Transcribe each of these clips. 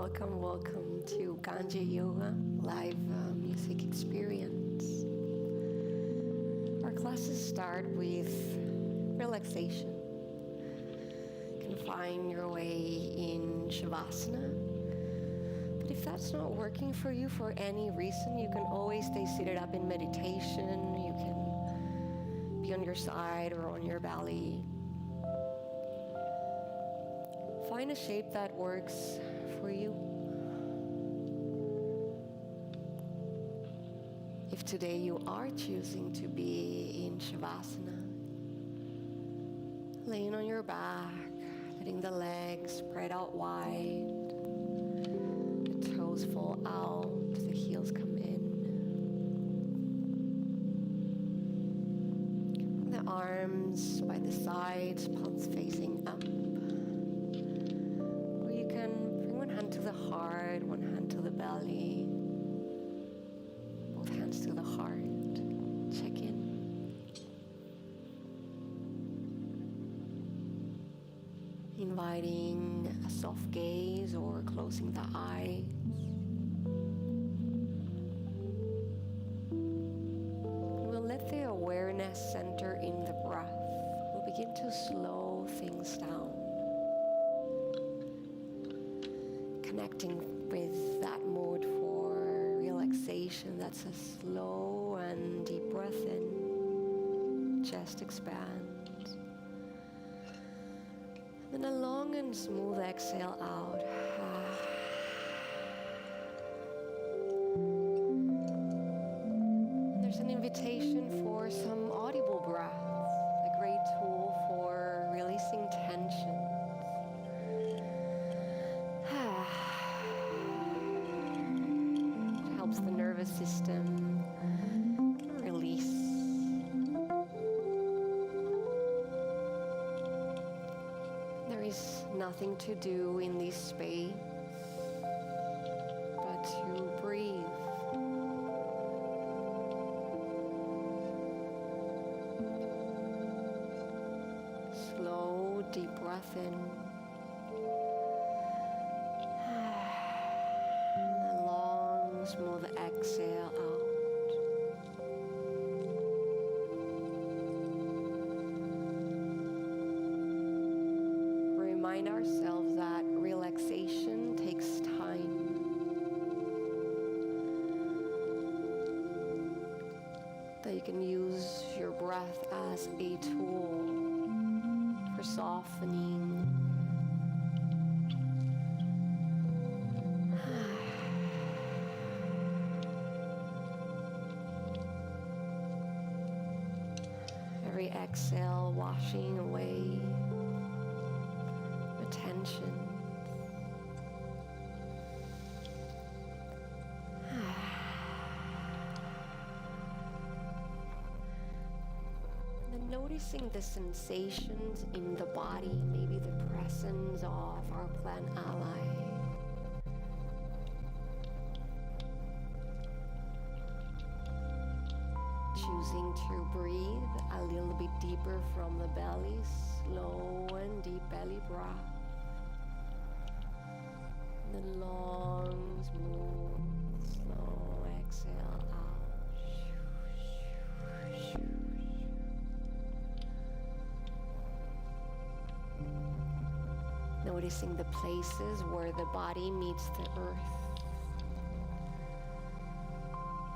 welcome to Ganja Yoga live music experience. Our classes start with relaxation. You can find your way in Shavasana. But if that's not working for you for any reason, you can always stay seated up in meditation. You can be on your side or on your belly. Find a shape that works for you. If today you are choosing to be in Shavasana, laying on your back, letting the legs spread out wide, the toes fall out, the heels come in. The arms by the sides, palms facing up. One hand to the heart, one hand to the belly, both hands to the heart. Check in. Inviting a soft gaze or closing the eyes. We'll let the awareness center in the breath. We'll begin to slow things down. Connecting with that mode for relaxation. That's a slow and deep breath in, chest expands. And then a long and smooth exhale out. There's an invitation for some audible breaths, a great tool for releasing tension. Helps the nervous system release. There is nothing to do in this space but to breathe. Slow, deep breath in. Smooth exhale out. Remind ourselves that relaxation takes time. That you can use your breath as a tool for softening. Every exhale washing away the tension. And then noticing the sensations in the body, maybe the presence of our plant ally. To breathe a little bit deeper from the belly, slow and deep belly breath. And then long, smooth, slow exhale out. Noticing the places where the body meets the earth.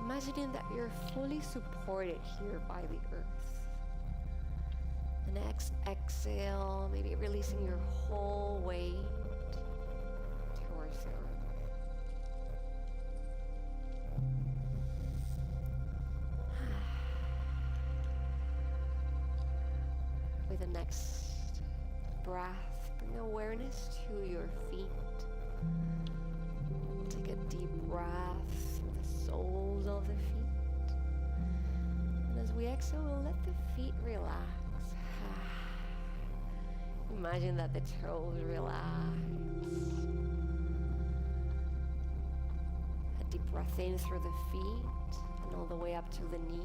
Imagining that you're fully supported here by the earth. The next exhale, maybe releasing your whole weight towards the earth. With the next breath, bring awareness to your feet. Take a deep breath. Soles of the feet. And as we exhale, we'll let the feet relax. Imagine that the toes relax. A deep breath in through the feet and all the way up to the knees.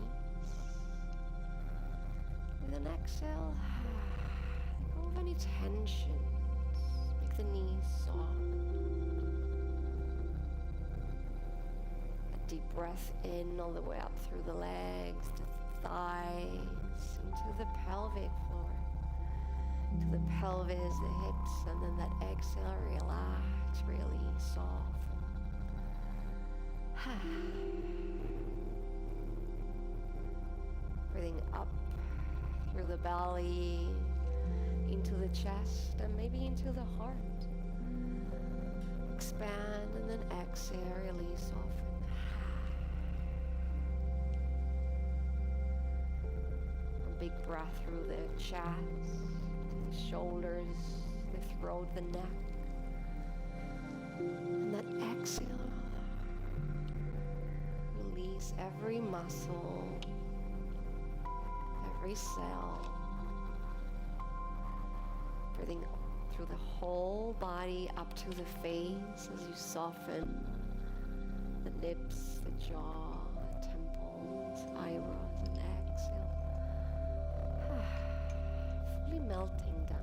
With an exhale, let go of any tensions. Make the knees soft. Deep breath in all the way up through the legs, the thighs, into the pelvic floor, to the pelvis, the hips, and then that exhale, relax, really soften. Breathing up through the belly, into the chest, and maybe into the heart. Expand and then exhale, really soften. A big breath through the chest, the shoulders, the throat, the neck. And then exhale. Release every muscle, every cell. Breathing through the whole body up to the face as you soften the lips, the jaw, the temples, eyebrows, and exhale. Fully melting down.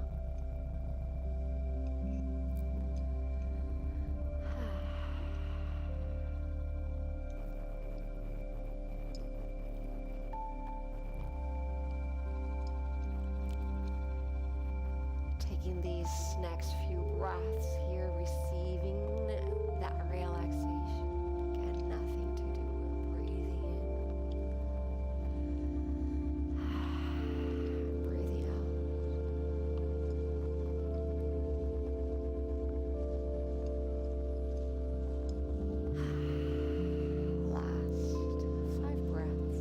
Taking these next few breaths here, receiving that relaxation. Again, nothing to do with breathing in. Breathing out. Last 5 breaths.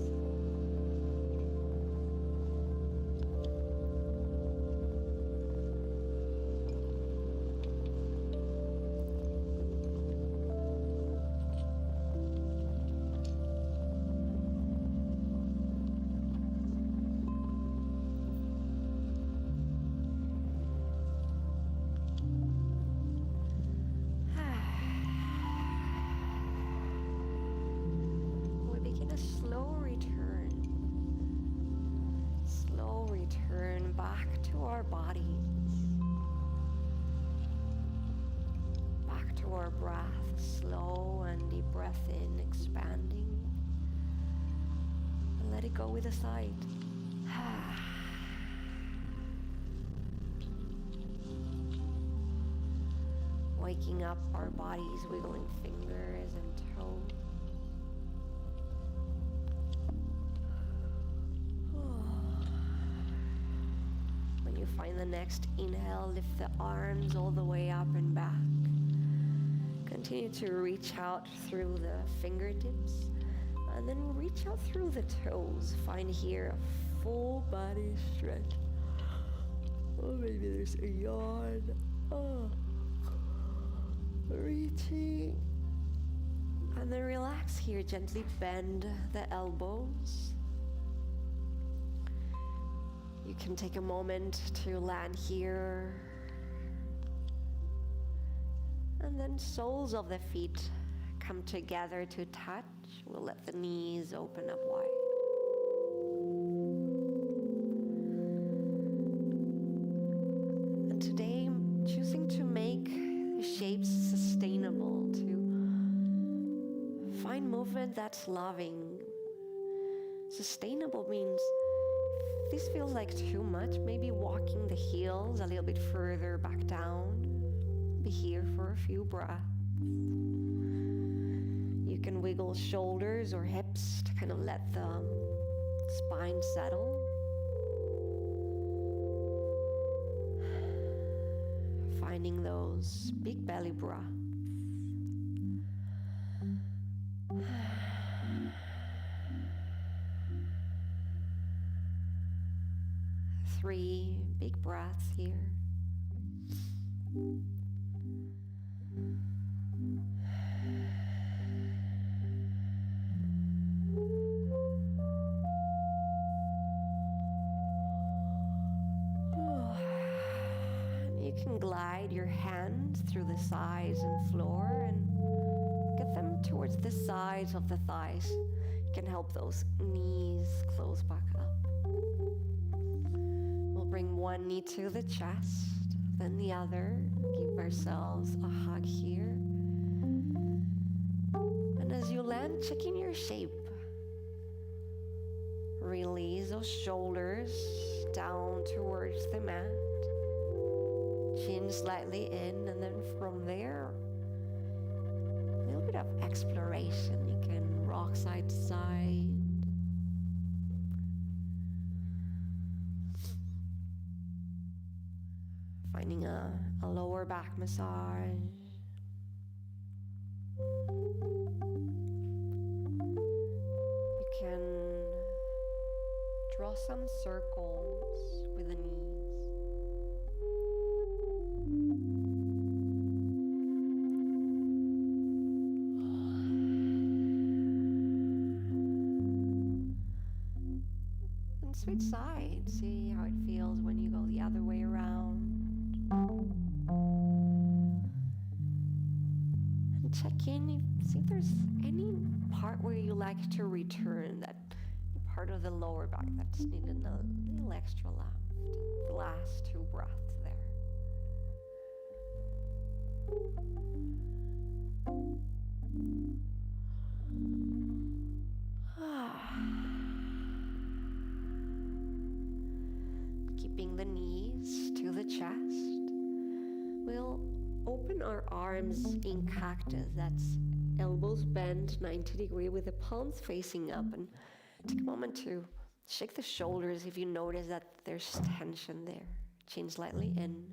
Slow return back to our bodies, back to our breath, slow and deep breath in, expanding, and let it go with a sigh. Waking up our bodies, wiggling fingers and toes. You find the next inhale, lift the arms all the way up and back. Continue to reach out through the fingertips and then reach out through the toes. Find here a full body stretch. Oh, maybe there's a yawn. Oh, reaching. And then relax here, gently bend the elbows. You can take a moment to land here. And then soles of the feet come together to touch. We'll let the knees open up wide. And today, I'm choosing to make the shapes sustainable, to find movement that's loving. Sustainable means this feels like too much, maybe walking the heels a little bit further back down. Be here for a few breaths. You can wiggle shoulders or hips to kind of let the spine settle. Finding those big belly breaths. 3 big breaths here. You can glide your hands through the sides and floor and get them towards the sides of the thighs. You can help those knees close back up. Bring one knee to the chest, then the other. Give ourselves a hug here. And as you land then checking your shape. Release those shoulders down towards the mat. Chin slightly in, and then from there, a little bit of exploration. You can rock side to side. Finding a lower back massage. You can draw some circles with the knees. And switch sides. See how it feels when you go the other way around. And check in, see if there's any part where you like to return, that part of the lower back that's needing a little extra left. The last 2 breaths there. Keeping the knees to the chest. We'll open our arms in cactus. That's elbows bent 90 degrees with the palms facing up, and take a moment to shake the shoulders if you notice that there's tension there. Chin slightly in.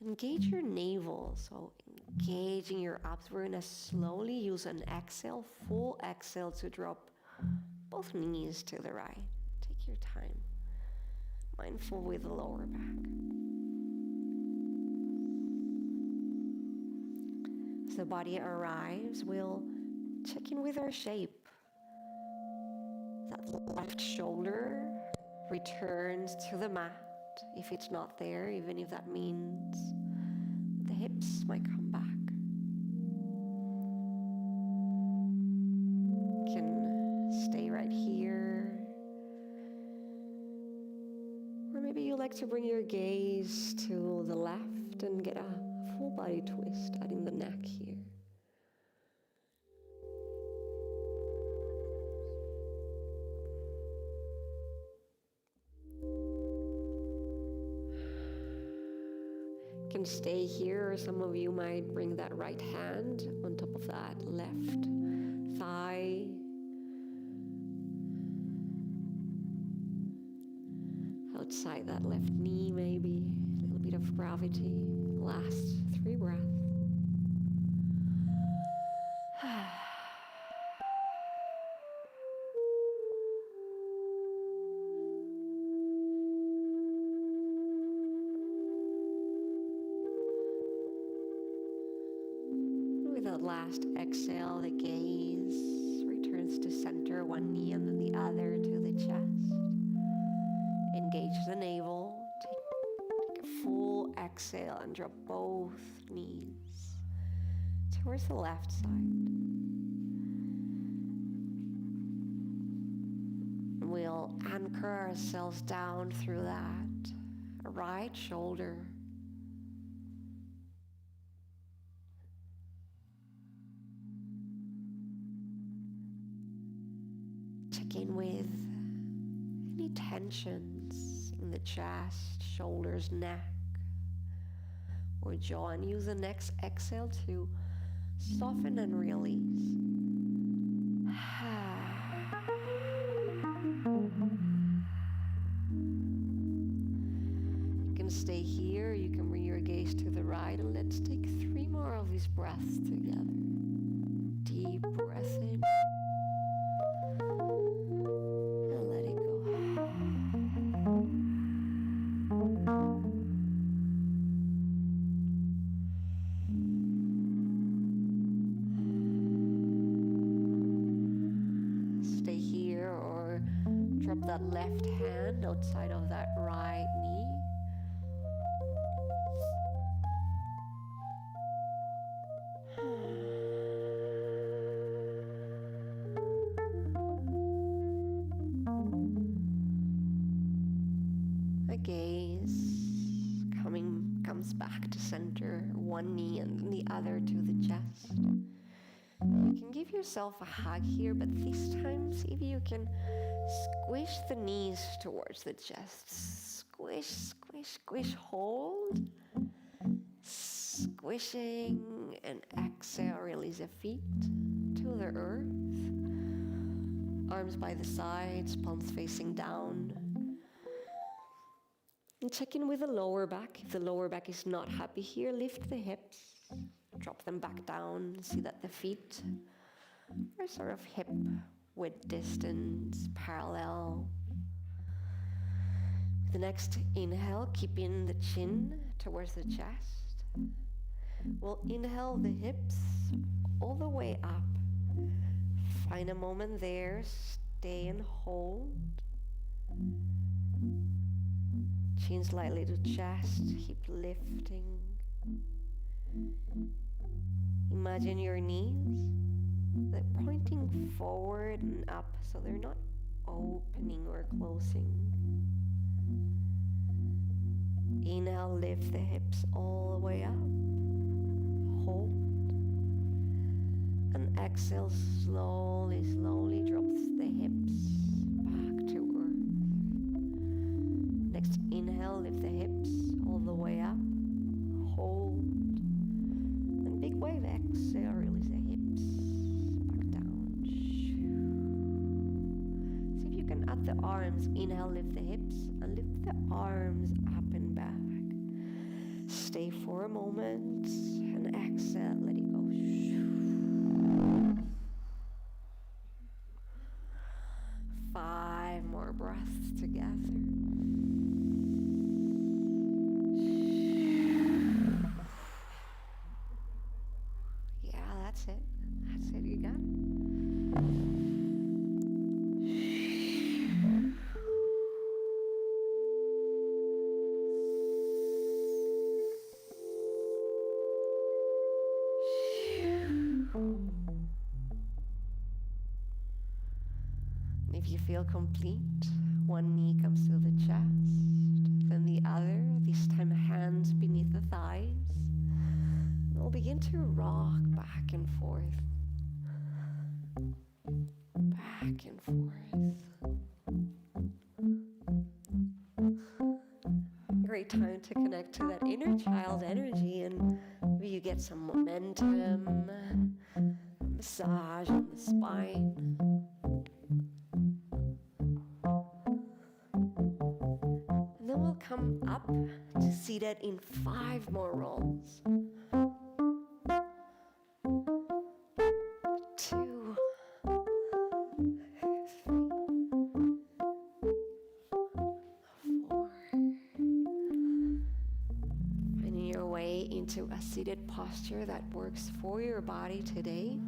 Engage your navel, so engaging your abs. We're gonna slowly use an exhale, full exhale, to drop both knees to the right. Take your time. Mindful with the lower back. As the body arrives, we'll check in with our shape. That left shoulder returns to the mat if it's not there, even if that means the hips might come back. You can stay right here. Or maybe you like to bring your gaze to the left and get a full body twist, adding the neck here. Can stay here, or some of you might bring that right hand on top of that left thigh. Outside that left knee, maybe a little bit of gravity. Last 3 breaths. With that last exhale, the gaze returns to center, one knee and then the other to the chest. Engage the navel. Take a full exhale and drop both knees towards the left side. We'll anchor ourselves down through that right shoulder. Check in with any tensions in the chest, shoulders, neck, or jaw, and use the next exhale to soften and release. You can stay here, you can bring your gaze to the right, and let's take 3 more of these breaths together. Deep breath in. And let it go. Stay here or drop that left hand outside of that right knee. The gaze comes back to center, one knee and the other to the chest. You can give yourself a hug here, but this time see if you can squish the knees towards the chest. Squish, squish, squish, hold. Squishing and exhale, release the feet to the earth. Arms by the sides, palms facing down. And check in with the lower back. If the lower back is not happy here, lift the hips. Drop them back down. See that the feet are sort of hip width distance, parallel. With the next inhale, keeping the chin towards the chest. We'll inhale the hips all the way up. Find a moment there, stay and hold. Chin slightly to chest, hip lifting. Imagine your knees, they're pointing forward and up, so they're not opening or closing. Inhale, lift the hips all the way up. Hold. And exhale, slowly, slowly drops the hips back to earth. Next inhale, lift the hips all the way up. Hold. And big wave, exhale, release the hips back down. See if you can add the arms. Inhale, lift the hips, and lift the arms up and back. Stay for a moment, and exhale, let it go. 5 more breaths together. Yeah, that's it. That's it, you got it. If you feel complete, one knee comes to the chest, then the other, this time hands beneath the thighs. And we'll begin to rock back and forth. Back and forth. Great time to connect to that inner child energy, and maybe you get some momentum, massage on the spine. And then we'll come up to seated in 5 more rolls. 2, 3, 4. Finding your way into a seated posture that works for your body today.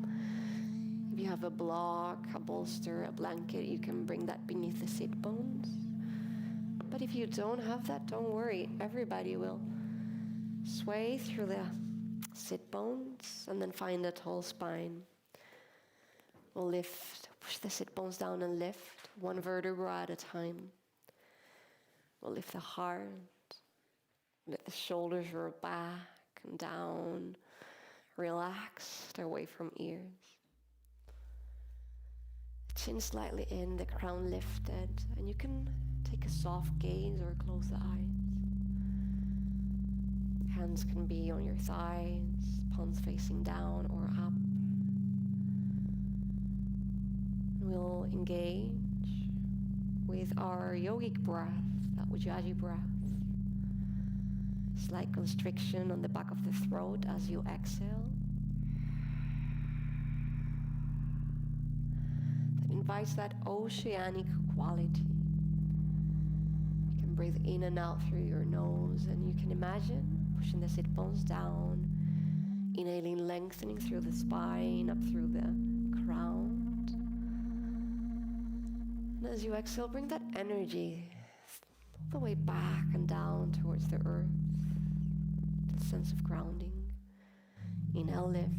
If you have a block, a bolster, a blanket, you can bring that beneath the sit bones. But if you don't have that, don't worry. Everybody will sway through the sit bones and then find a tall spine. We'll lift, push the sit bones down and lift, one vertebra at a time. We'll lift the heart, let the shoulders roll back and down, relaxed away from ears. Chin slightly in, the crown lifted, and you can take a soft gaze or close the eyes. Hands can be on your thighs, palms facing down or up. We'll engage with our yogic breath, that Ujjayi breath. Slight constriction on the back of the throat as you exhale. That invites that oceanic quality. You can breathe in and out through your nose, and you can imagine pushing the sit bones down, inhaling, lengthening through the spine, up through the crown. And as you exhale, bring that energy all the way back and down towards the earth. The sense of grounding. Inhale, lift,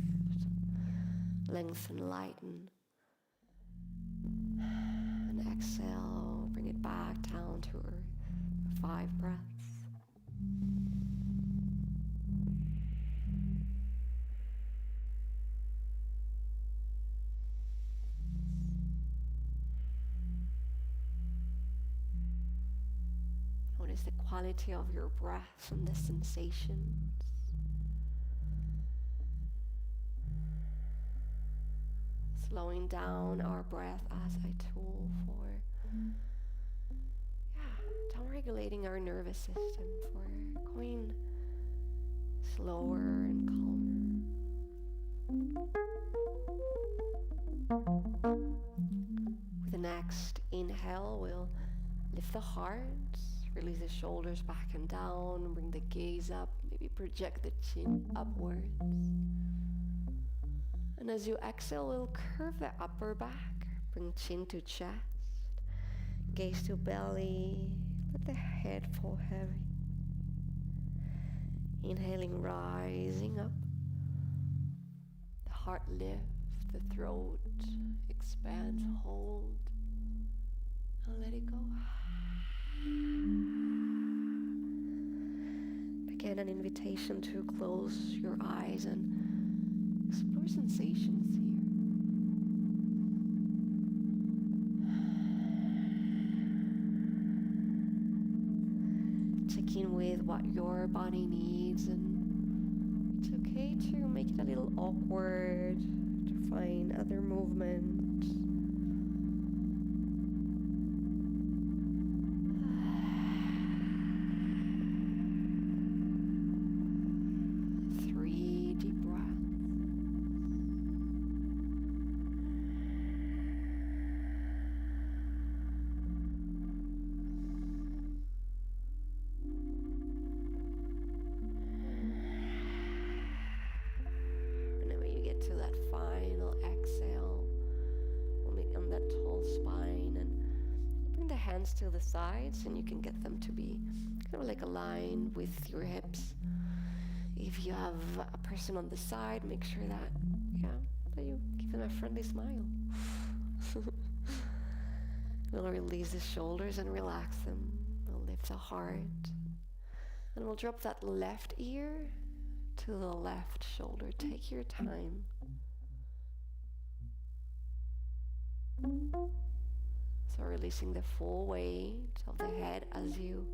lengthen, lighten. And exhale, bring it back down to earth. 5 breaths. Notice the quality of your breath and the sensations. Slowing down our breath as a tool for down-regulating our nervous system, for going slower and calmer. With the next inhale, we'll lift the heart, release the shoulders back and down, bring the gaze up, maybe project the chin upwards. And as you exhale, we'll curve the upper back, bring chin to chest, gaze to belly, let the head fall heavy. Inhaling, rising up, the heart lifts, the throat expands, hold, and let it go. Again, an invitation to close your eyes and explore sensations here. Check in with what your body needs, and it's okay to make it a little awkward, to find other movements. To the sides, and you can get them to be kind of like aligned with your hips. If you have a person on the side, make sure that you give them a friendly smile. We'll release the shoulders and relax them. We'll lift the heart, and we'll drop that left ear to the left shoulder. Take your time. So releasing the full weight of the head as you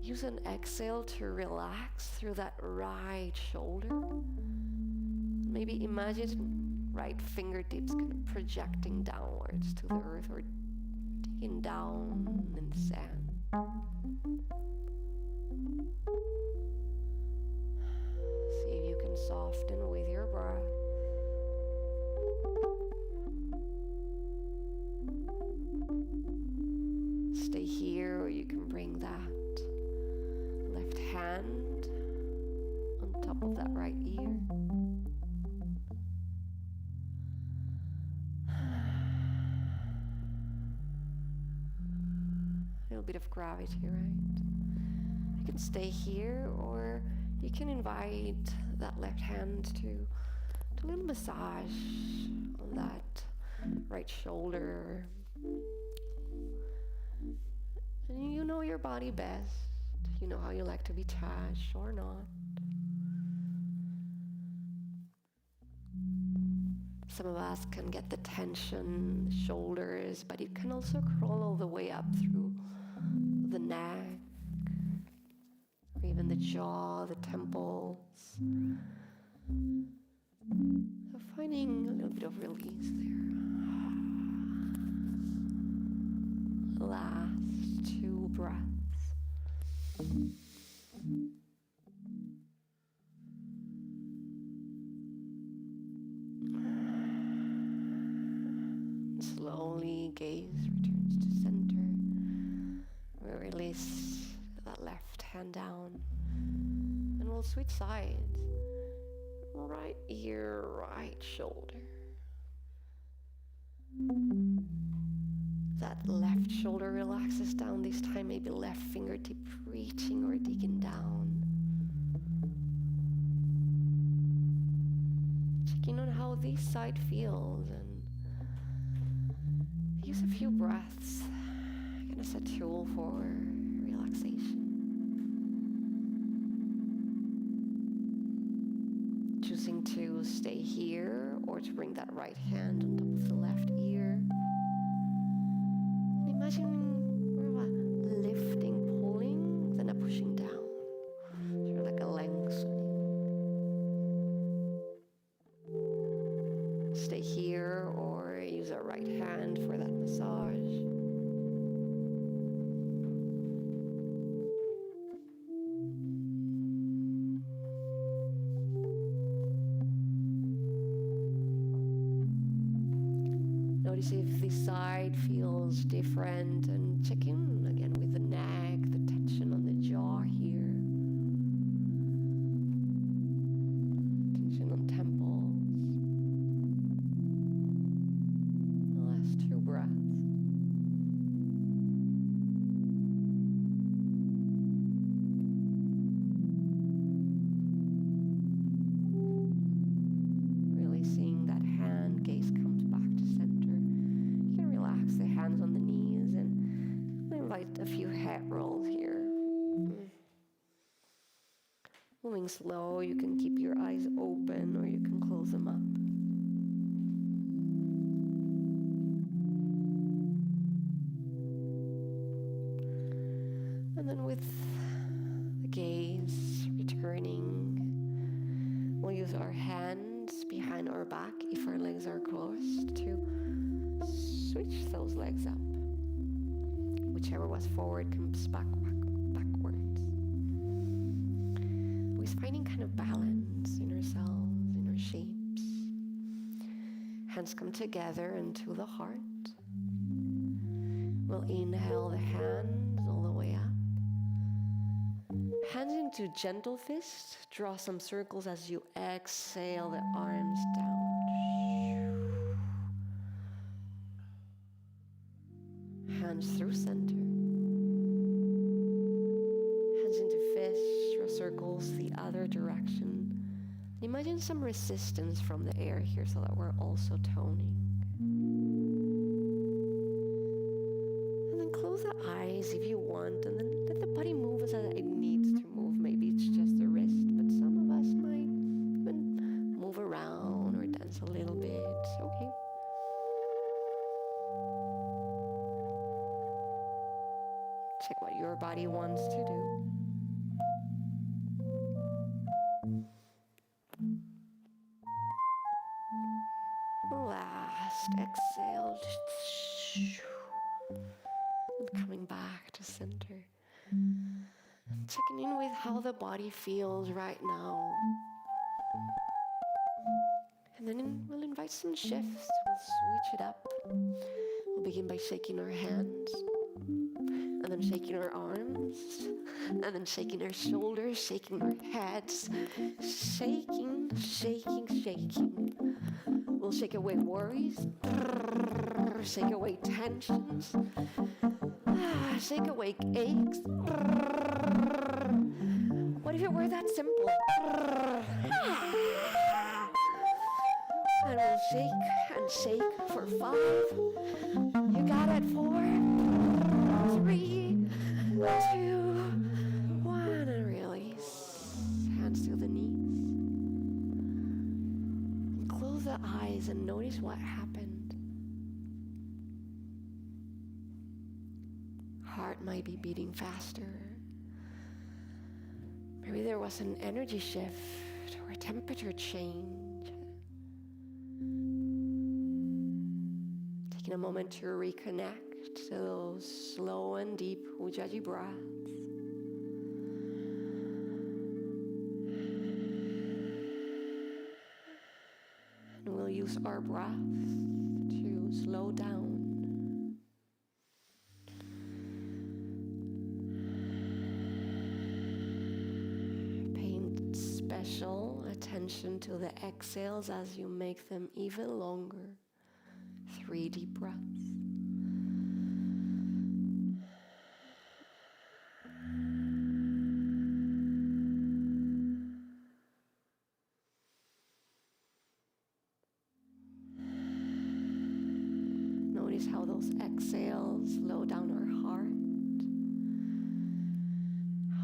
use an exhale to relax through that right shoulder. Maybe imagine right fingertips kind of projecting downwards to the earth or digging down in the sand. See if you can soften with your breath. Stay here, or you can bring that left hand on top of that right ear. A little bit of gravity, right? You can stay here, or you can invite that left hand to a little massage on that right shoulder. And you know your body best. You know how you like to be touched or not. Some of us can get the tension, the shoulders, but it can also crawl all the way up through the neck, or even the jaw, the temples. So finding a little bit of release there. Last 2 breaths. Slowly gaze returns to center. We release that left hand down, and we'll switch sides. Right ear, right shoulder. That left shoulder relaxes down this time, maybe left fingertip reaching or digging down. Checking on how this side feels, and use a few breaths kind of as a tool for relaxation. Choosing to stay here or to bring that right hand on top of the left ear. Imagine more of a lifting Notice if this side feels different, and check in again with the neck, the tension on the jaw here. Tension on temples. Last 2 breaths. Really seeing that hand gaze comes back to center. You can relax the hands on the knees and invite a few head rolls here. Moving slow, you can keep your eyes open or you can close them up. And then with the gaze returning, we'll use our hands behind our back if our legs are crossed to switch those legs up. Whichever was forward comes backwards. Always finding kind of balance in ourselves, in our shapes. Hands come together into the heart. We'll inhale the hands all the way up. Hands into gentle fists. Draw some circles as you exhale the arms down. Hands through center. Hands into fists. Draw circles the other direction. Imagine some resistance from the air here so that we're also toning. And then close the eyes if you want, and then let the body move as it needs to move. Maybe it's just the wrist, but some of us might even move around or dance a little bit. It's okay. Check what your body wants to do. Last exhale. And coming back to center. And checking in with how the body feels right now. And then we'll invite some shifts. We'll switch it up. We'll begin by shaking our hands. And then shaking our arms. And then shaking our shoulders, shaking our heads. Shaking, shaking, shaking. We'll shake away worries, shake away tensions, shake away aches. What if it were that simple? And we'll shake and shake for 5. You got it. 4, 3, 2, 1, and release. Hands to the knees. Close the eyes and notice what happened. Heart might be beating faster. Maybe there was an energy shift or a temperature change. Taking a moment to reconnect to those slow and deep Ujjayi breaths. We'll use our breath to slow down. Paying special attention to the exhales as you make them even longer. 3 deep breaths. Notice how those exhales slow down our heart.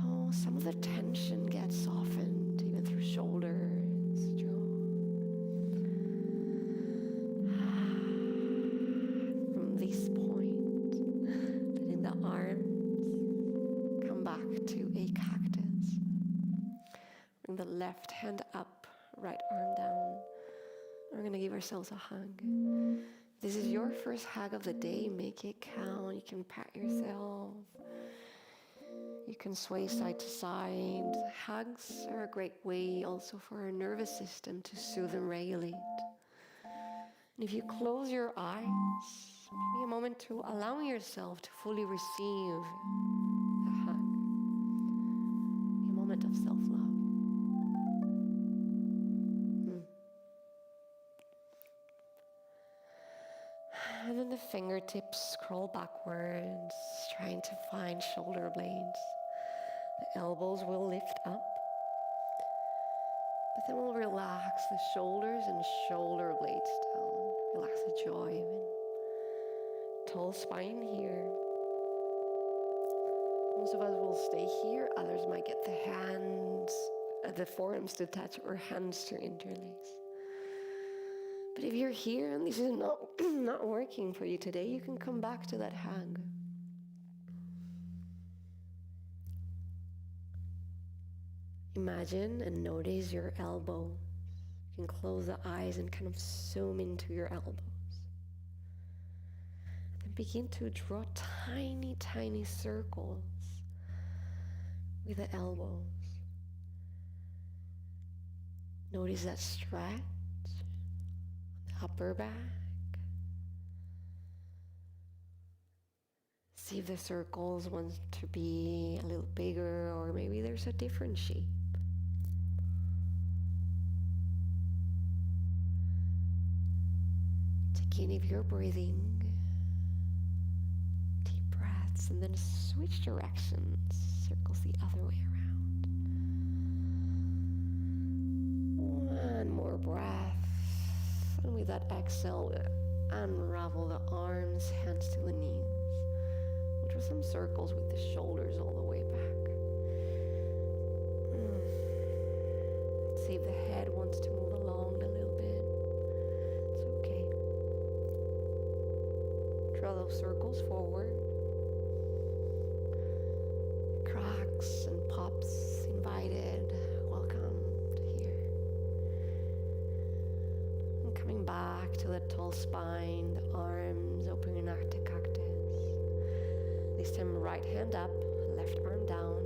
How some of the tension gets softened, even through shoulders, jaw. From this point, letting the arms come back to a cactus. Bring the left hand up, right arm down. We're going to give ourselves a hug. This is your first hug of the day. Make it count. You can pat yourself. You can sway side to side. Hugs are a great way also for our nervous system to soothe and regulate. And if you close your eyes, be a moment to allow yourself to fully receive the hug. Be a moment of self-love. And then the fingertips scroll backwards, trying to find shoulder blades. The elbows will lift up. But then we'll relax the shoulders and shoulder blades down. Relax the jaw even. Tall spine here. Most of us will stay here. Others might get the hands, the forearms to touch or hands to interlace. But if you're here and this is not working for you today, you can come back to that hug. Imagine and notice your elbows. You can close the eyes and kind of zoom into your elbows. Then begin to draw tiny, tiny circles with the elbows. Notice that stretch. Upper back. See if the circles want to be a little bigger, or maybe there's a different shape. Take in if you're breathing. Deep breaths, and then switch directions. Circles the other way around. One more breath. And with that exhale, unravel the arms, hands to the knees. We'll draw some circles with the shoulders all the way back. See if the head wants to move along a little bit. It's okay. Draw those circles forward. Cracks and pops invited. Coming back to the tall spine, the arms opening out to cactus. This time right hand up, left arm down.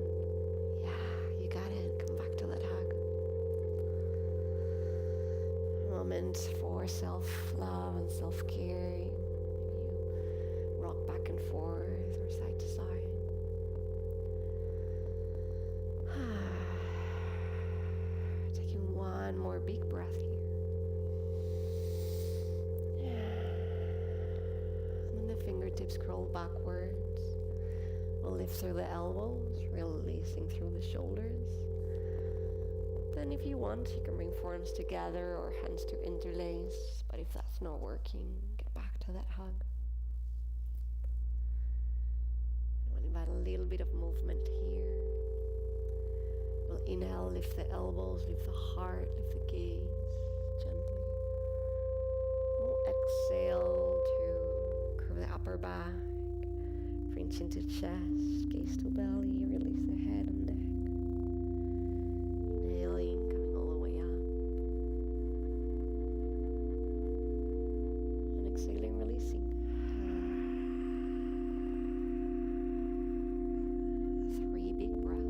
Yeah, you got it. Come back to that hug. A moment for self-love and self-care. Maybe you rock back and forth or side to side. Taking one more big breath here. Fingertips scroll backwards. We'll lift through the elbows, releasing through the shoulders. Then if you want, you can bring forearms together or hands to interlace. But if that's not working, get back to that hug. I want to invite a little bit of movement here. We'll inhale, lift the elbows, lift the heart, lift the gaze gently. We'll exhale to the upper back, reach into chest, gaze to belly, release the head and neck. Inhaling, coming all the way up. And exhaling, releasing. 3 big breaths.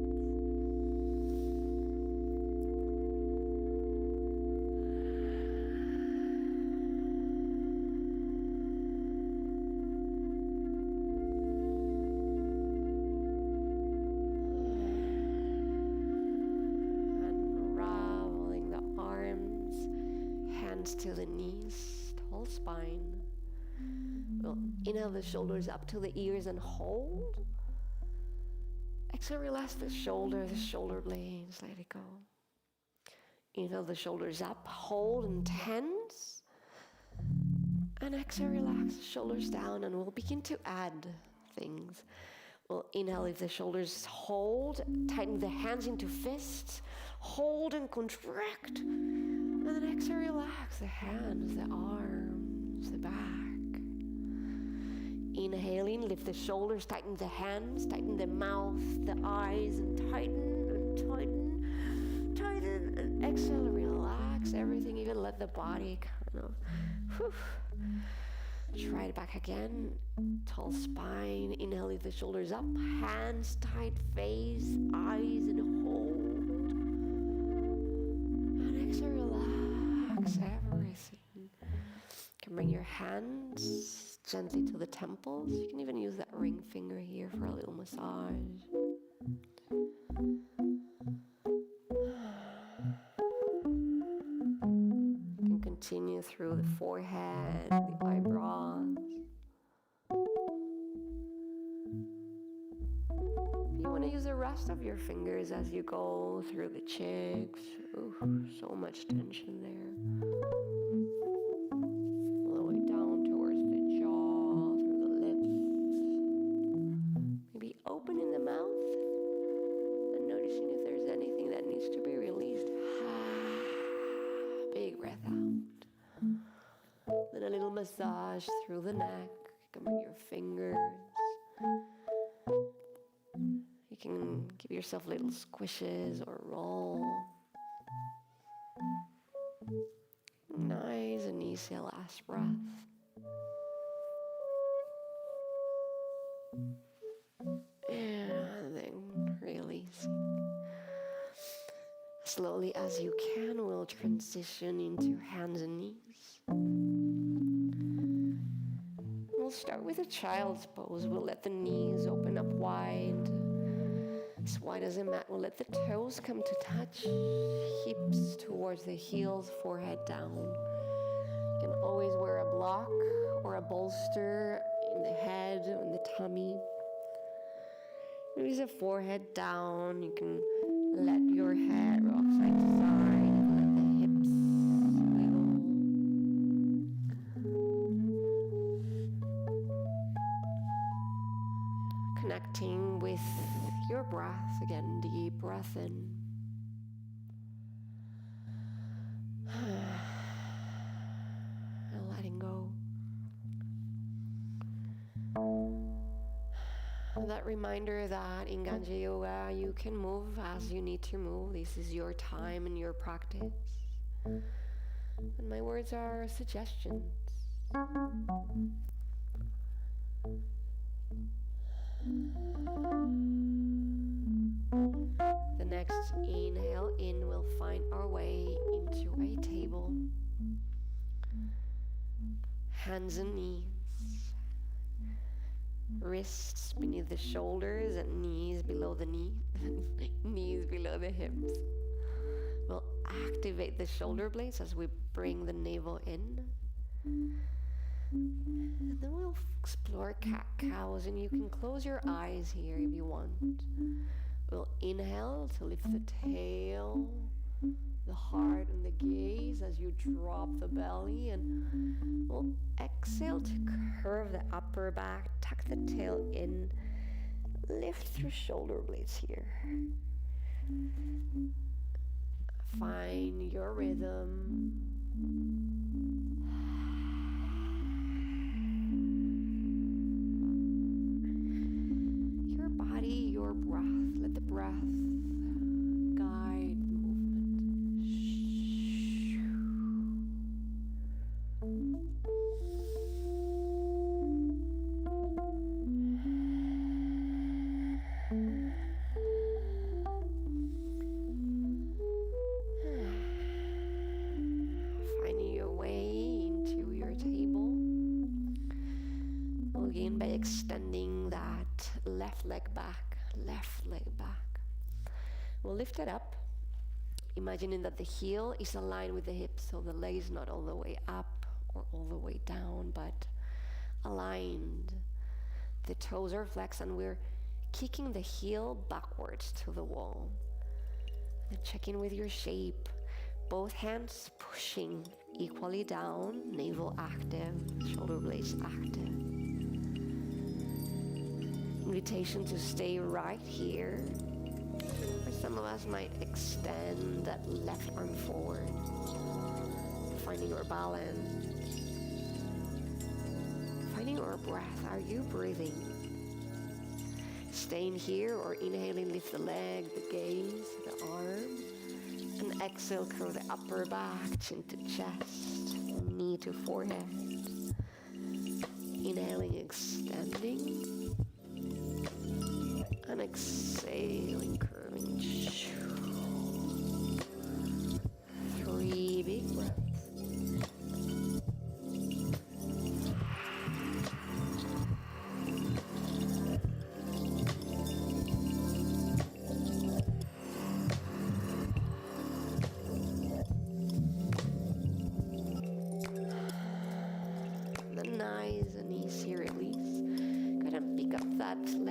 To the knees, tall spine. We'll inhale the shoulders up to the ears and hold. Exhale, relax the shoulder blades, let it go. Inhale the shoulders up, hold and tense. And exhale, relax the shoulders down, and we'll begin to add things. We'll inhale, lift the shoulders, hold, tighten the hands into fists, hold and contract. And then exhale, relax the hands, the arms, the back. Inhaling, lift the shoulders, tighten the hands, tighten the mouth, the eyes, and tighten and tighten, tighten. And exhale, relax everything, even let the body kind of, Try it back again. Tall spine. Inhale, lift the shoulders up. Hands tight, face, eyes, and hold. And exhale, relax everything. Come hands gently to the temples. You can even use that ring finger here for a little massage. You can continue through the forehead, the eyebrows. You want to use the rest of your fingers as you go through the cheeks. Ooh, so much tension there. All the way down towards the jaw, through the lips. Maybe opening the mouth and noticing if there's anything that needs to be released. Big breath out. Then a little massage through the neck. You can bring your fingers. You can give yourself little squishes or roll. Nice and easy last breath. And then release. Slowly as you can, we'll transition into hands and knees. We'll start with a child's pose. We'll let the knees open up wide. As wide as a mat. We'll let the toes come to touch. Hips towards the heels, forehead down. You can always wear a block or a bolster in the head, in the tummy. Release the forehead down. You can let your head rock side to side. Let the hips wiggle. Connecting with your breath. Again, deep breath in. And letting go. That reminder that in Ganja Yoga you can move as you need to move. This is your time and your practice. And my words are suggestions. The next inhale in will find our way into a table. Hands and knees. Wrists beneath the shoulders and knees below the knees. Knees below the hips. We'll activate the shoulder blades as we bring the navel in. And then we'll explore cat-cows, and you can close your eyes here if you want. We'll inhale to lift the tail, the heart and the gaze as you drop the belly, and we'll exhale to curve the upper back, tuck the tail in, lift through shoulder blades here. Find your rhythm. Your body, your breath. Let the breath guide movement. Finding your way into your table. We'll begin by extending that left leg back, left leg back. We'll lift it up, imagining that the heel is aligned with the hip, so the leg is not all the way up or all the way down, but aligned. The toes are flexed and we're kicking the heel backwards to the wall. And checking with your shape. Both hands pushing equally down, navel active, shoulder blades active. Invitation to stay right here. Or some of us might extend that left arm forward, finding your balance, finding your breath. Are you breathing? Staying here or inhaling, lift the leg, the gaze, the arm, and exhale, curl the upper back, chin to chest, knee to forehead. Inhaling, extending, and exhaling, curling. 3 big breaths.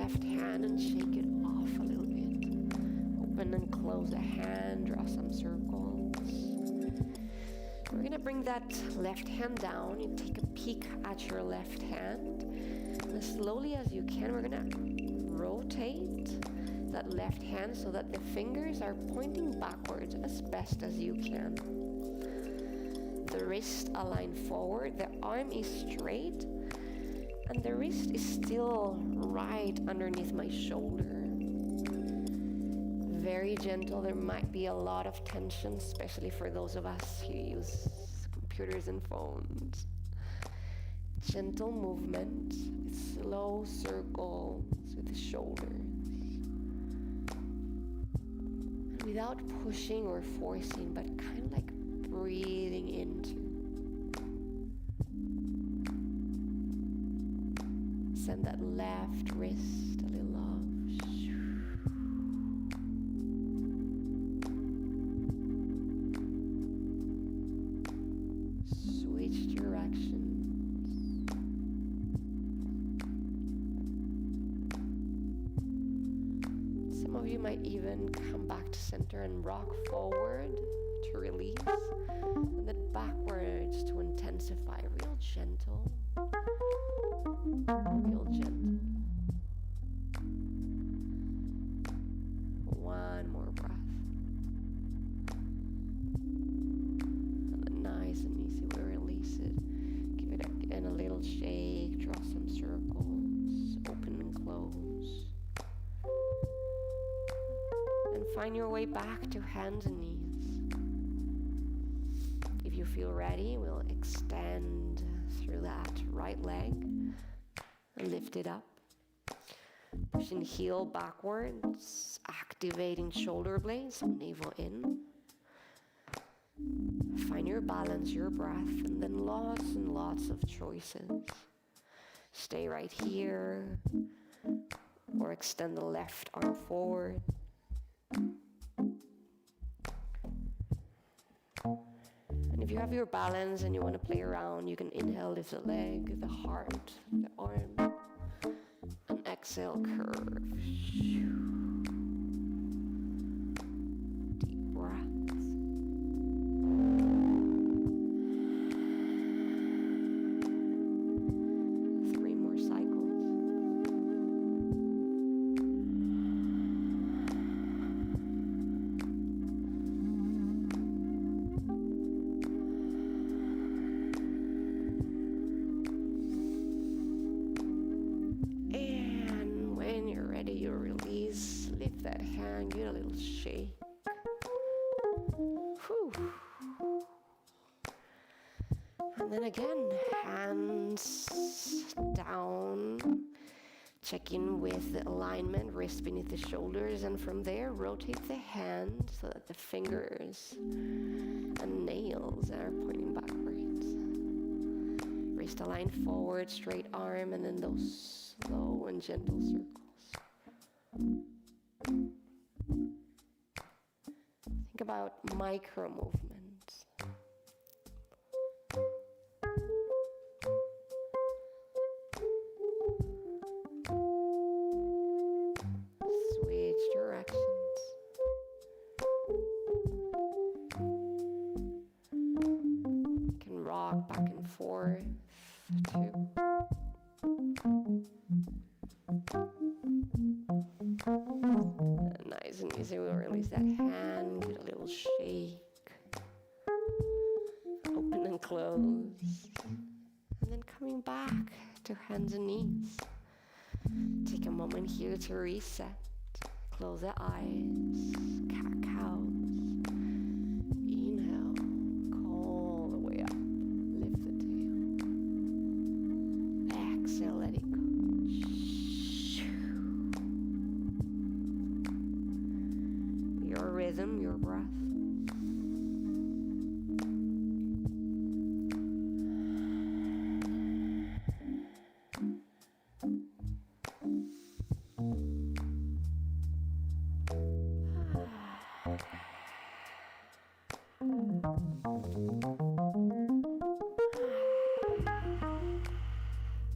left hand and shake it off a little bit. Open and close the hand, draw some circles. We're gonna bring that left hand down. You take a peek at your left hand. And as slowly as you can, we're gonna rotate that left hand so that the fingers are pointing backwards as best as you can. The wrist aligned forward, the arm is straight, and the wrist is still right underneath my shoulder. Very gentle. There might be a lot of tension, especially for those of us who use computers and phones. Gentle movement with slow circles with the shoulders. And without pushing or forcing, but kind of like breathing into. Send that left wrist a little off. Switch directions. Some of you might even come back to center and rock forward to release, and then backwards to intensify. Real gentle. Real gentle. One more breath. And then nice and easy, we release it. Give it again a little shake, draw some circles, open and close. And find your way back to hands and knees. If you feel ready, we'll extend through that right leg and lift it up. Pushing heel backwards, activating shoulder blades, navel in. Find your balance, your breath, and then lots and lots of choices. Stay right here, or extend the left arm forward. And if you have your balance and you want to play around, you can inhale, lift the leg, the heart, the arm, and exhale, curve. Deep breaths. Three more cycles. You release, lift that hand, give it a little shake. Whew. And then again, hands down, check in with the alignment, wrist beneath the shoulders, and from there, rotate the hand so that the fingers and nails are pointing backwards. Wrist aligned forward, straight arm, and then those slow and gentle circles. Think about micro movements. Switch directions. You can rock back and forth too. Nice and easy, we'll release that hand, get a little shake, open and close, and then coming back to hands and knees. Take a moment here to reset, close the eyes, cat-cows, inhale, all the way up, lift the tail, exhale, let it go. Your rhythm, your breath.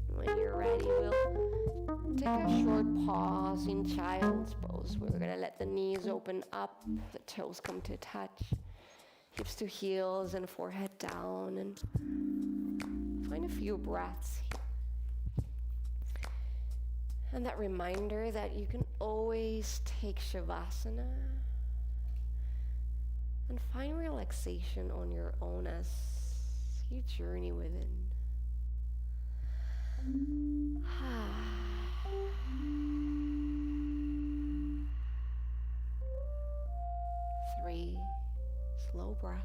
When you're ready, we'll Take a short pause in child's pose. We're gonna let the knees open up, the toes come to touch, hips to heels and forehead down, and find a few breaths here. And that reminder that you can always take Shavasana and find relaxation on your own as you journey within. 3 slow breaths.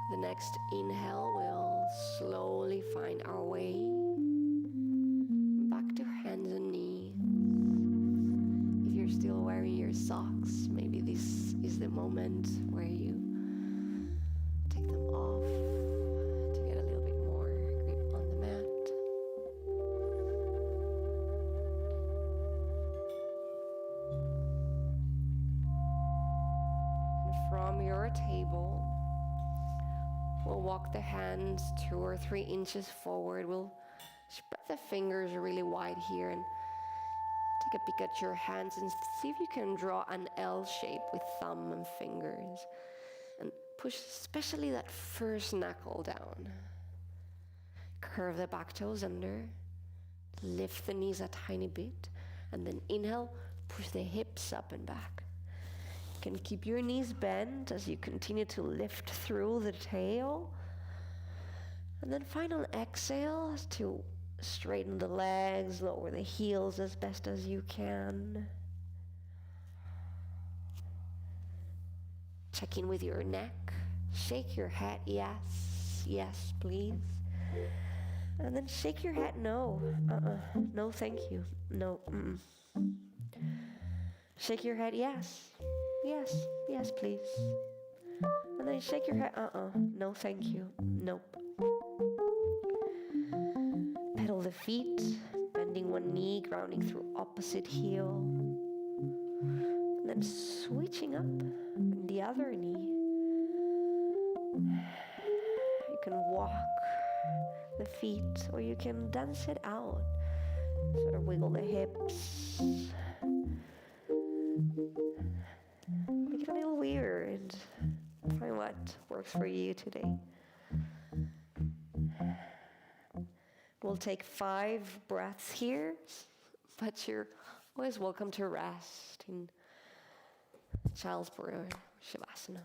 The next inhale, we'll slowly find our way back to hands and knees. If you're still wearing your socks, maybe this is the moment where you take them off to get a little bit more grip on the mat. And from your table, we'll walk the hands 2 or 3 inches forward. We'll spread the fingers really wide here and take a peek at your hands and see if you can draw an L shape with thumb and fingers. And push especially that first knuckle down. Curve the back toes under. Lift the knees a tiny bit. And then inhale, push the hips up and back. You can keep your knees bent as you continue to lift through the tail. And then final exhale to straighten the legs, lower the heels as best as you can. Check in with your neck. Shake your head, yes, yes, please. And then shake your head, no, no, thank you, no, Shake your head, yes, yes, yes, please. And then shake your head, no, thank you, nope. Pedal the feet, bending one knee, grounding through opposite heel. And then switching up the other knee. You can walk the feet or you can dance it out. Sort of wiggle the hips. Make it a little weird. Find what works for you today. We'll take 5 breaths here, but you're always welcome to rest in Child's Pose, Shavasana.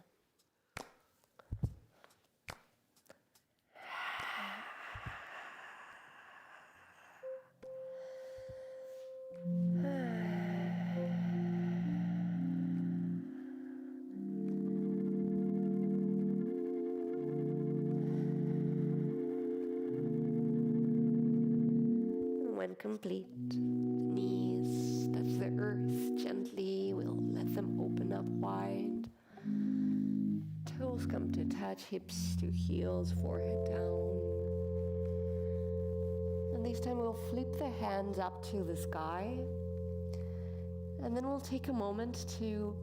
When complete, knees touch the earth gently. We'll let them open up wide. Toes come to touch, hips to heels, forehead down. And this time we'll flip the hands up to the sky. And then we'll take a moment to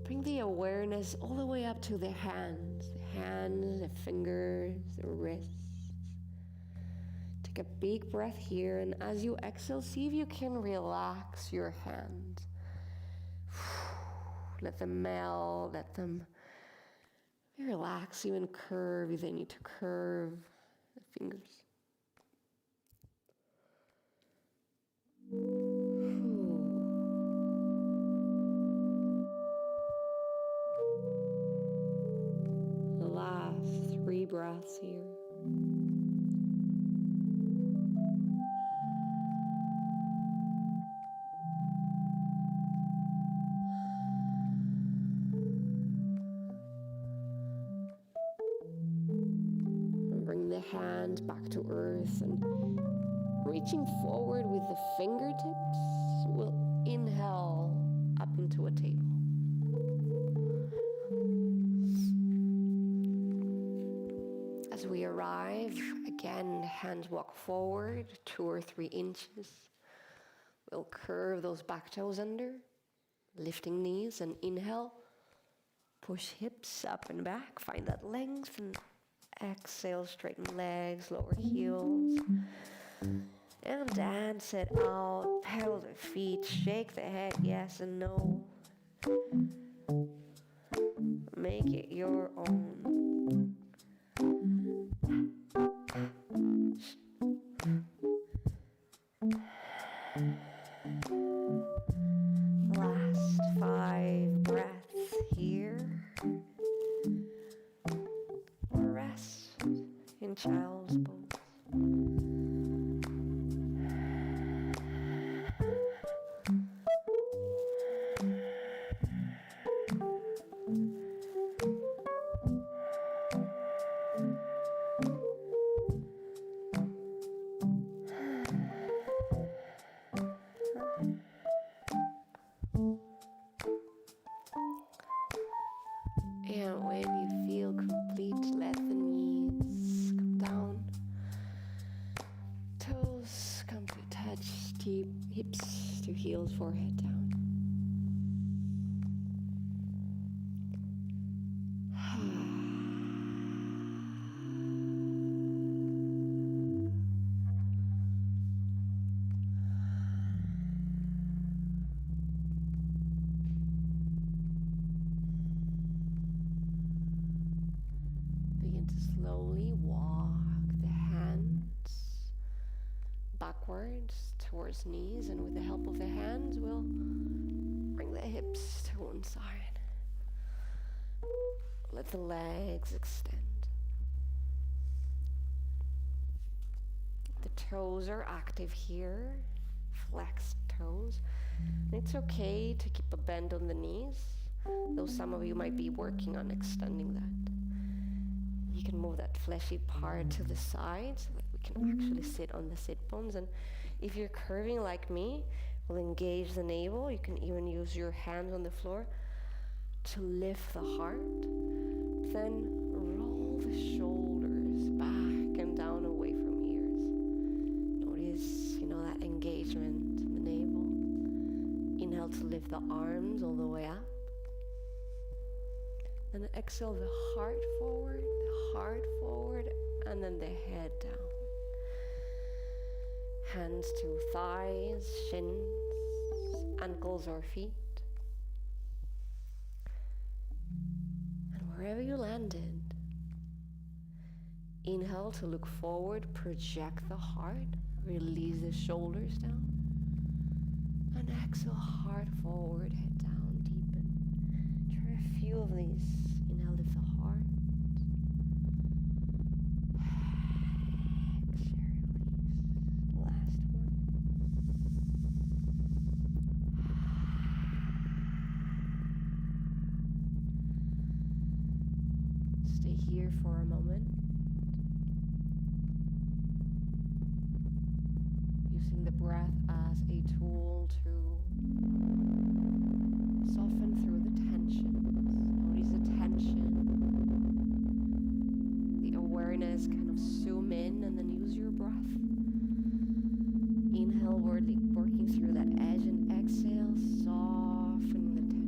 bring the awareness all the way up to the hands, the fingers, the wrists. Take a big breath here, and as you exhale, see if you can relax your hands. Let them melt, let them relax, even curve if they need to curve the fingers. The last 3 breaths here. Hand back to earth and reaching forward with the fingertips, we'll inhale up into a table. hands walk forward 2 or 3 inches. We'll curve those back toes under, lifting knees, and inhale. Push hips up and back, find that length, and exhale, straighten legs, lower heels. And dance it out, pedal the feet, shake the head, yes and no. Make it your own. Last 5 breaths here. Rest in child's pose. And when you feel complete, let the knees come down. Toes come to touch, deep hips to heels, forehead down. Begin to slowly walk the hands backwards towards knees, and with the help of the hands, we'll bring the hips to one side. Let the legs extend. The toes are active here, flexed toes. And it's okay to keep a bend on the knees, though some of you might be working on extending that. You can move that fleshy part to the side so that we can actually sit on the sit bones. And if you're curving like me, we'll engage the navel. You can even use your hands on the floor to lift the heart. Then roll the shoulders back and down away from ears. Notice, that engagement in the navel. Inhale to lift the arms all the way up. And exhale the heart forward, and then the head down. Hands to thighs, shins, ankles or feet. And wherever you landed, inhale to look forward, project the heart, release the shoulders down. And exhale, heart forward, head down, deepen. Try a few of these. Inhale, lift the heart. Exhale, release. Last one. Stay here for a moment. Using the breath as a tool to soften through the tensions. Notice the tension, the awareness, kind of zoom in and then use your breath. Inhale, working through that edge, and exhale, softening the tension.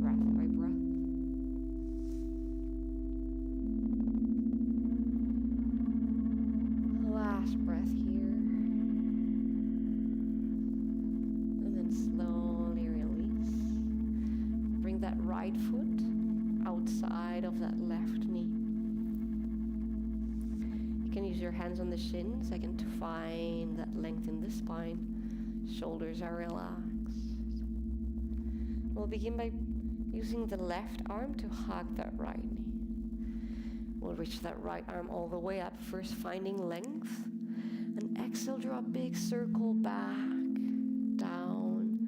Breath by breath. Last breath here. And then slowly release. Bring that right foot outside of that left knee. You can use your hands on the shins again to find that length in the spine. Shoulders are relaxed. We'll begin by using the left arm to hug that right knee. We'll reach that right arm all the way up, first finding length. And exhale, draw a big circle back, down.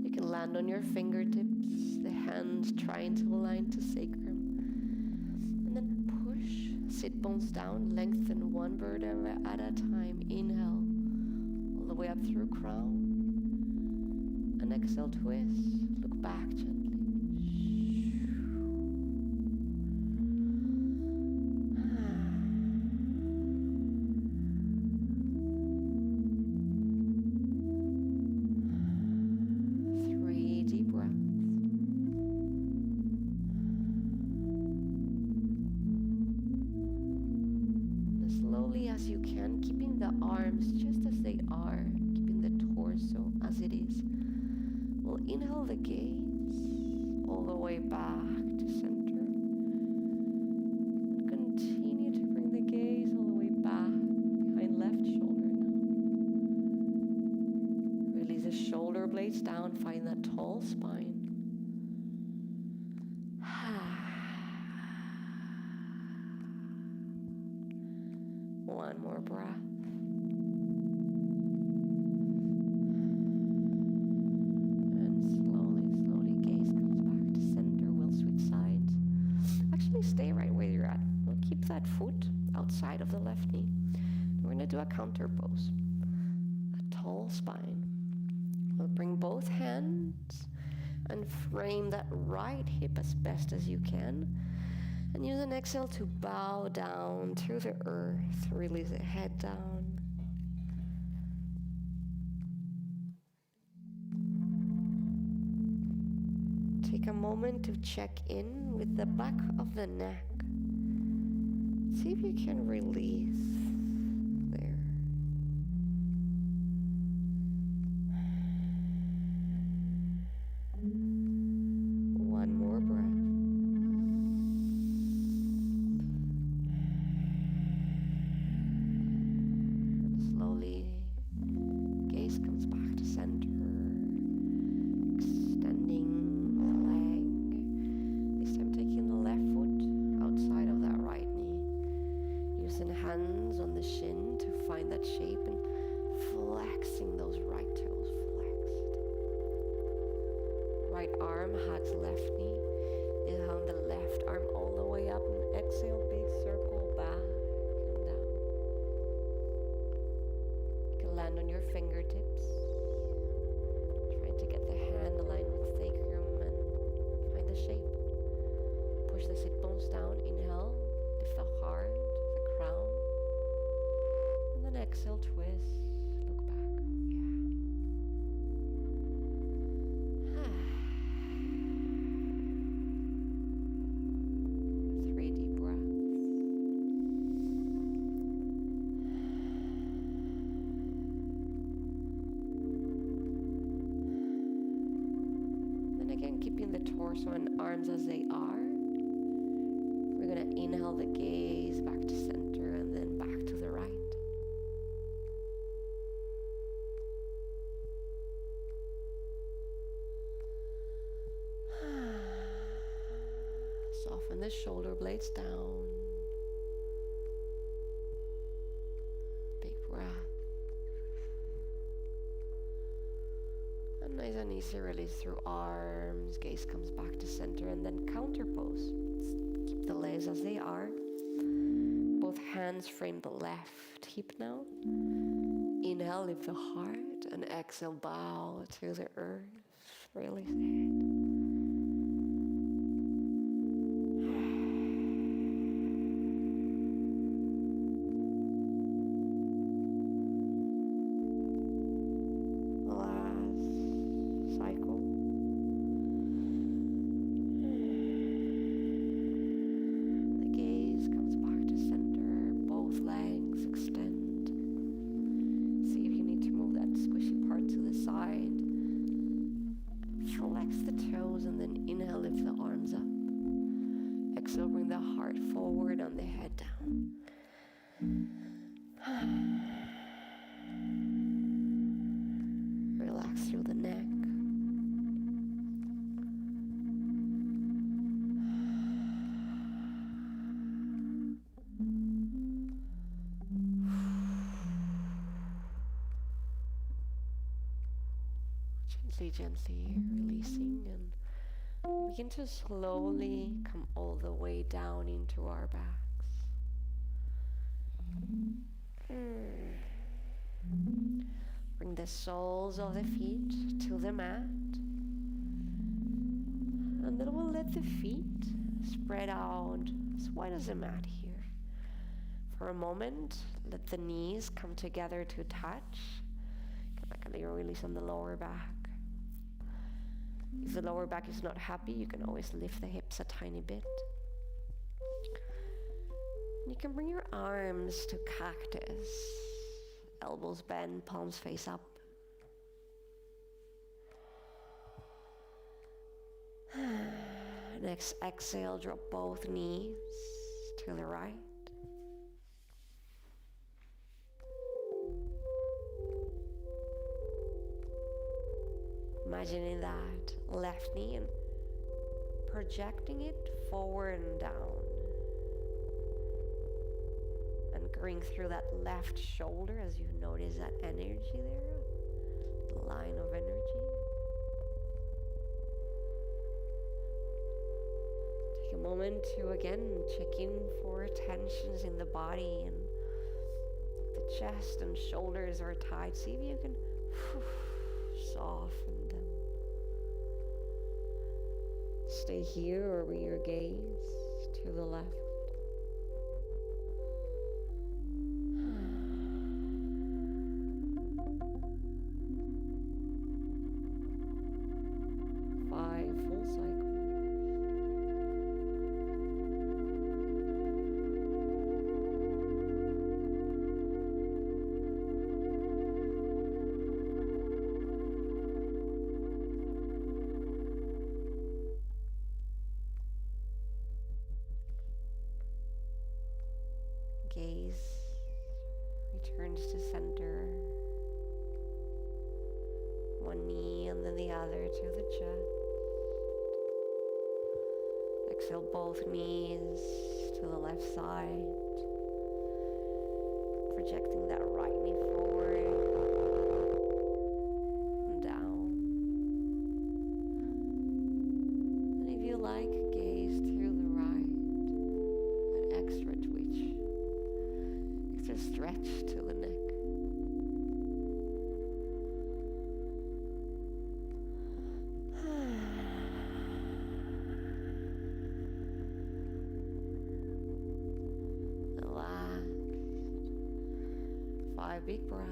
You can land on your fingertips, the hands trying to align to sacrum. And then push, sit bones down, lengthen one vertebra at a time. Inhale, all the way up through crown. And exhale, twist, look back gently. as you can, keeping the arms just as they are, keeping the torso as it is. We'll inhale the gaze all the way back to center. And continue to bring the gaze all the way back behind left shoulder now. Release the shoulder blades down, find that tall spine. One more breath. And slowly, gaze comes back to center. We'll switch sides. Actually, stay right where you're at. We'll keep that foot outside of the left knee. We're going to do a counter pose. A tall spine. We'll bring both hands and frame that right hip as best as you can. And use an exhale to bow down to the earth. Release the head down. Take a moment to check in with the back of the neck. See if you can release there. One more breath. Hands on the shin to find that shape and flexing those right toes flexed. Right arm hugs left knee. Inhale the left arm all the way up and exhale, big circle back and down. You can land on your fingertips. Trying to get the hand aligned with sacrum and find the shape. Push the sit bones down. Inhale, lift the heart. Crown, and then exhale, twist, look back, 3 deep breaths. Then again, keeping the torso and arms as they are. We're going to inhale the gaze back to center and then back to the right. Soften the shoulder blades down. Big breath. And nice and easy release through arms. Gaze comes back to center and then counter pose. Keep the legs as they are. Both hands frame the left hip now. Inhale, lift the heart, and exhale, bow to the earth. Release the head. Last cycle. Legs extend. See if you need to move that squishy part to the side. Flex the toes and then inhale, lift the arms up. Exhale, bring the heart forward and the head down. Relax through the neck. Gently releasing and begin to slowly come all the way down into our backs. Bring the soles of the feet to the mat, and then we'll let the feet spread out as wide as the mat here. For a moment, let the knees come together to touch. Get like a little release on the lower back. If the lower back is not happy, you can always lift the hips a tiny bit. You can bring your arms to cactus, elbows bent, palms face up. Next exhale, drop both knees to the right. Imagining that left knee and projecting it forward and down. Anchoring through that left shoulder as you notice that energy there, the line of energy. Take a moment to again check in for tensions in the body, and the chest and shoulders are tight. See if you can soften them. Stay here or bring your gaze to the left. Gaze returns to center. One knee and then the other to the chest. Exhale both knees to the left side. Projecting that right knee forward and down. And if you like, gaze to the right. That extra twitch. Extra stretch to the neck. The last 5 big breaths.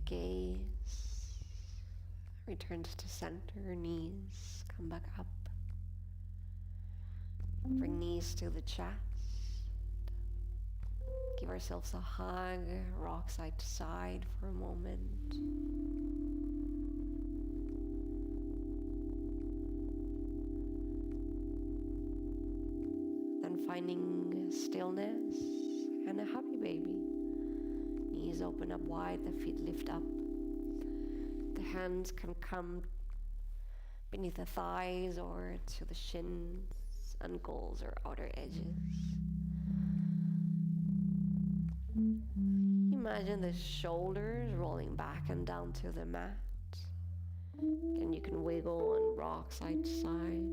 Gaze returns to center, knees come back up. Bring knees to the chest. Give ourselves a hug, rock side to side for a moment. Then finding stillness and a happy baby. Knees open up wide, the feet lift up. The hands can come beneath the thighs or to the shins, ankles, or outer edges. Imagine the shoulders rolling back and down to the mat. And you can wiggle and rock side to side.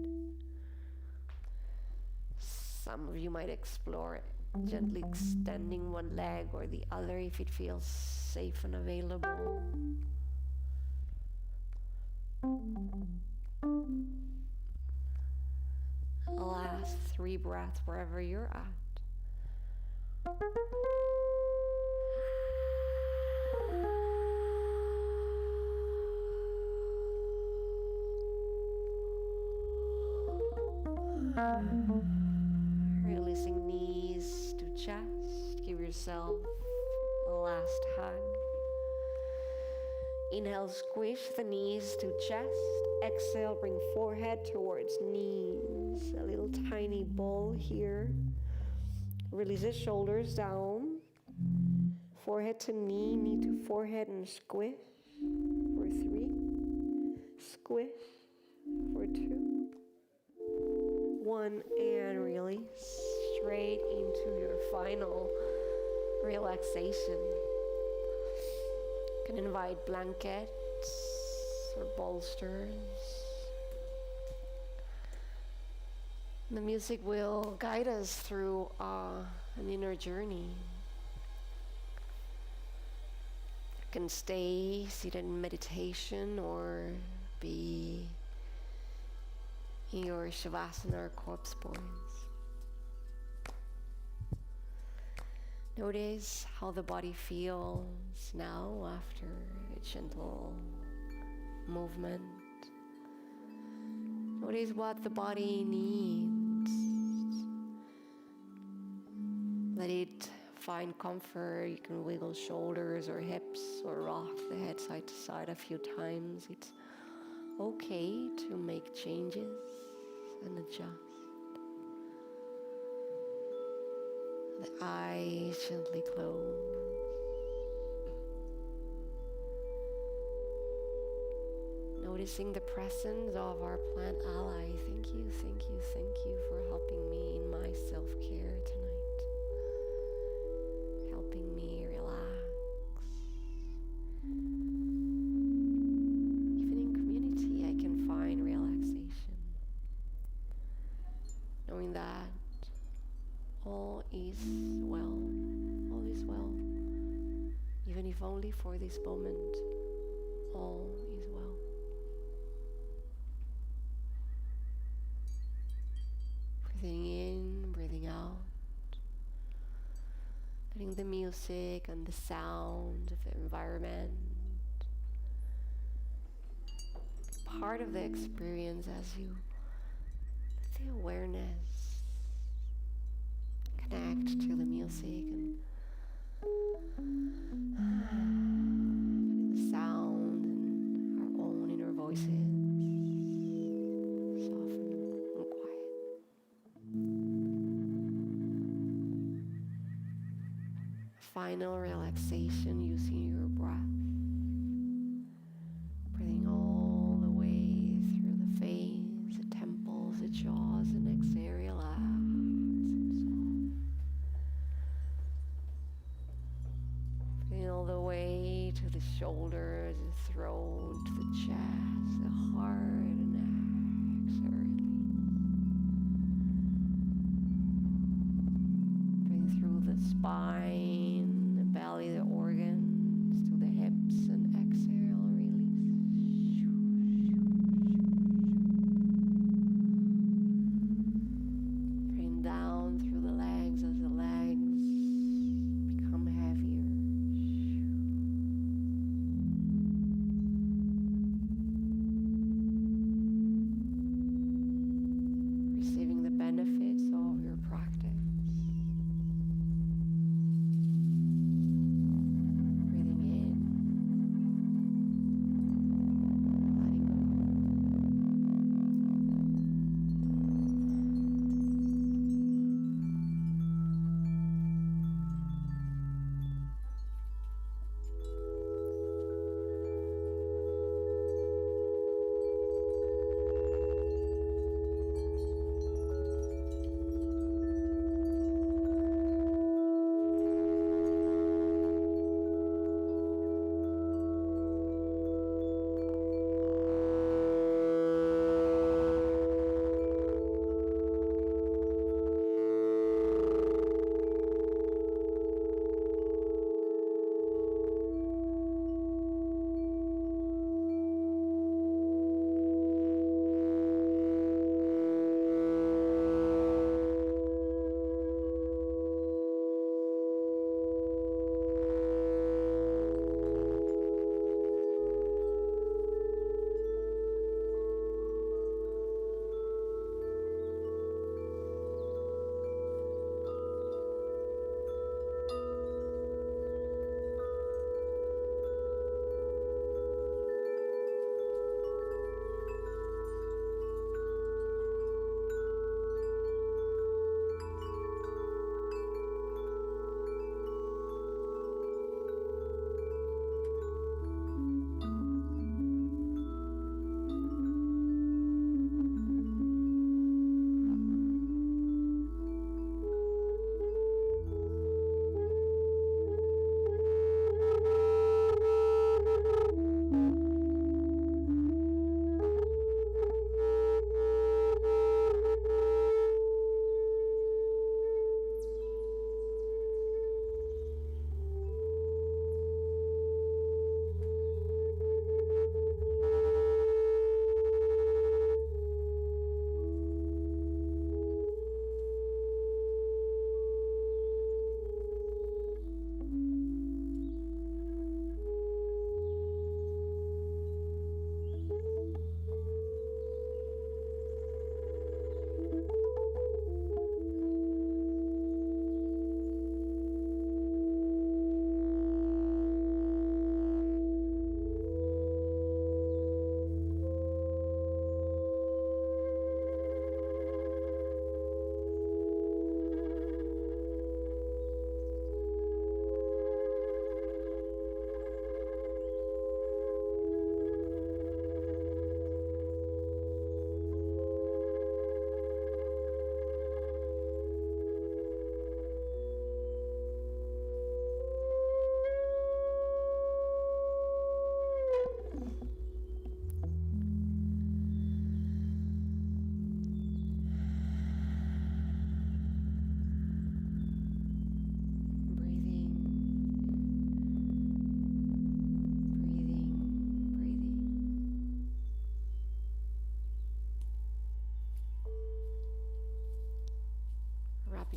Some of you might explore it. Gently extending one leg or the other if it feels safe and available. Last 3 breaths wherever you're at. Releasing knees to chest. Give yourself a last hug. Inhale, squish the knees to chest. Exhale, bring forehead towards knees. A little tiny ball here. Release the shoulders down. Forehead to knee, knee to forehead, and squish for 3. Squish for 2. 1, and release straight into your final relaxation. You can invite blankets or bolsters. The music will guide us through an inner journey. can stay seated in meditation or be in your Shavasana or corpse pose. Notice how the body feels now after a gentle movement. Notice what the body needs. Let it find comfort. You can wiggle shoulders or hips or rock the head side to side a few times. It's okay to make changes and adjust. The eyes gently close. Noticing the presence of our plant ally. Thank you, thank you, thank you for helping me in my self-care tonight. Helping me relax. Even in community, I can find relaxation. Knowing that all is well, all is well. Even if only for this moment, all is well. Breathing in, breathing out. Letting the music and the sound of the environment be part of the experience as you let the awareness connect to the music and letting the sound and our own inner voices soften and quiet. Final relaxation using your breath. Breathing all the way through the face, the temples, the jaws, and exhale, relax and soft. Breathing all the way to the shoulders, the throat, the chest, the heart, and exhale, release. Breathing through the spine, the belly, the organs, to the hips.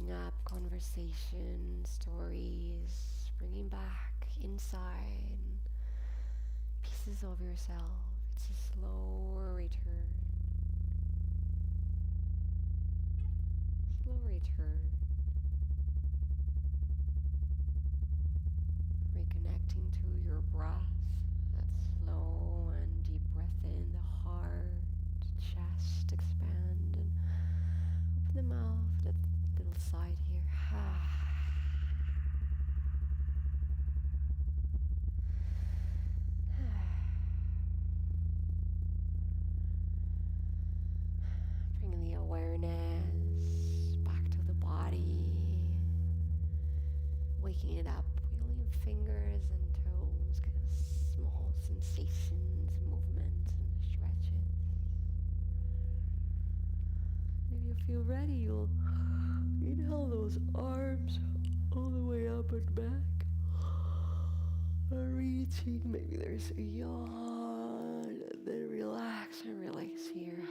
bringing up conversation, stories, bringing back inside pieces of yourself. It's a slow return. Slow return. Reconnecting to your breath. That slow and deep breath in the heart, chest expand, and open the mouth, that little side here. Bringing the awareness back to the body, waking it up, wiggling fingers and toes, kind of small sensations, movements, and stretches. And if you feel ready, you'll inhale those arms all the way up and back. Reaching, maybe there's a yawn, and then relax and release here.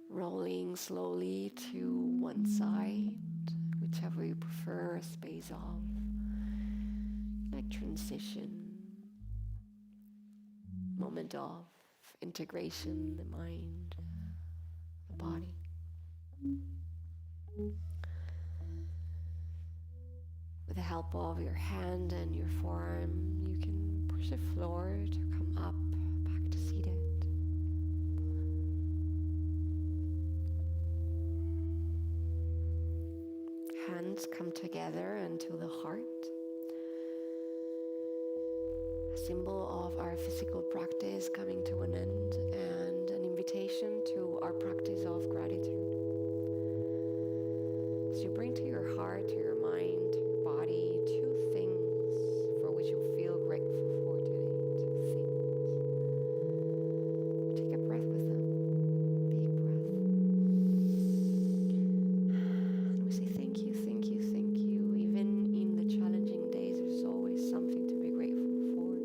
Rolling slowly to one side, whichever you prefer, a space of like transition, moment of integration, the mind, the body. With the help of your hand and your forearm, you can push the floor to come up, back to seated. Hands come together into the heart, a symbol of our physical practice coming to an end and an invitation to our practice of gratitude. So you bring to your heart, to your mind, to your body, two things for which you feel grateful for today, two things. Take a breath with them, big breath. And we say thank you, thank you, thank you. Even in the challenging days, there's always something to be grateful for.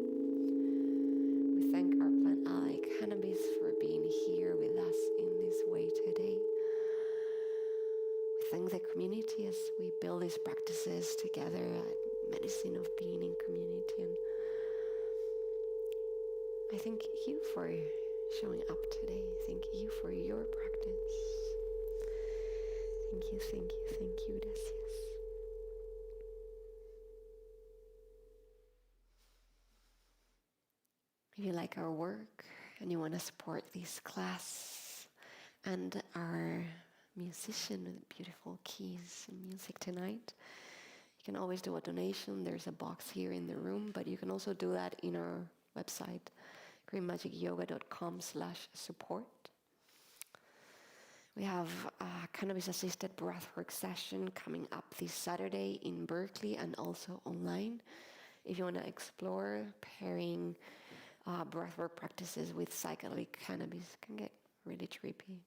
We thank our plant ally cannabis for being here with us in this way today. Thank the community as we build these practices together, medicine of being in community. And I thank you for showing up today. Thank you for your practice. Thank you, thank you, thank you, gracias. If you like our work and you want to support this class and our musician with beautiful keys and music tonight, you can always do a donation. There's a box here in the room, but you can also do that in our website, greenmagicyoga.com/support. We have a cannabis-assisted breathwork session coming up this Saturday in Berkeley and also online. If you want to explore pairing breathwork practices with psychedelic cannabis, it can get really trippy.